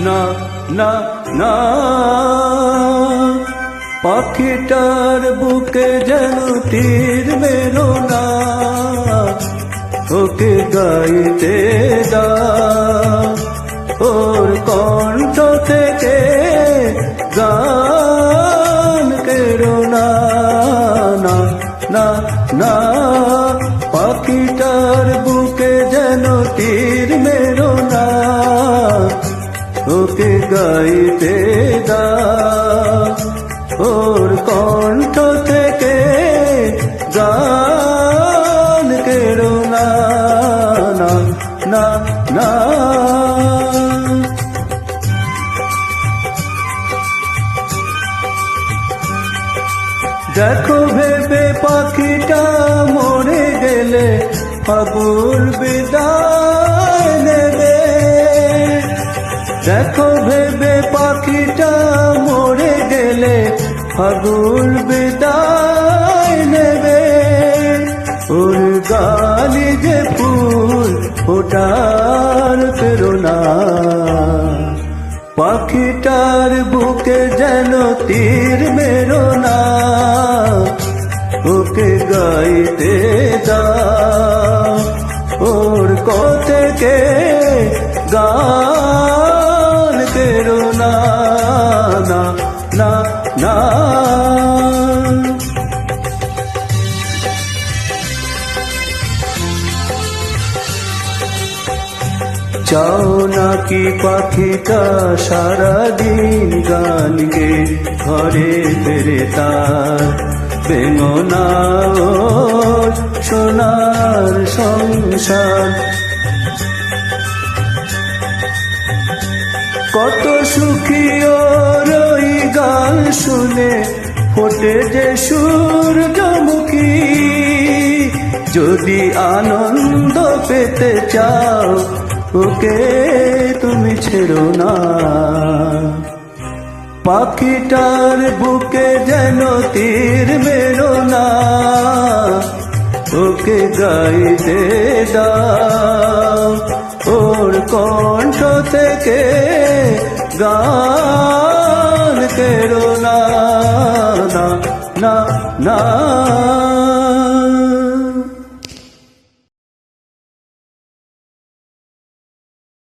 না না না পাখিটার বুকে যেন তীর মেরো না, ওকে গাইতে দাও, ওর কণ্ঠ থেকে গান কেড়ো না। না না না পাখিটার বুকে যেন তীর মেরো না, ওকে গাইতে দাও, ওর কণ্ঠ থেকে গান কেড়ো না। না না না দেখো ভেবে পাখিটা মরে গেলে ফাগুন বিদায় নেবে, দেখো ভেবে পাখিটা মরে গেলে ফাগুন বিদায় নেবে। ওর গালি যে ফুল ফোটার প্রেরণা, পাখিটার বুকে যেন তীর মেরো না, ওকে গাইতে দাও, ওর থেকে গান কেড়ো না। না না না চাও নাকি পাখিটা সারাদিন গান গে ঘরে ফেরে তার ভেঙো না ওর সোনার সংসার। কত সুখী ওর ওই গান শুনে ফোটে যে সূর্যমুখী, যদি আনন্দ পেতে চাও ওকে তুমি ছেড়ো না। পাখিটার বুকে যেন তীর মেরো না, ওকে গাইতে দাও, ওর কণ্ঠ থেকে গান কেড়ো না। না না না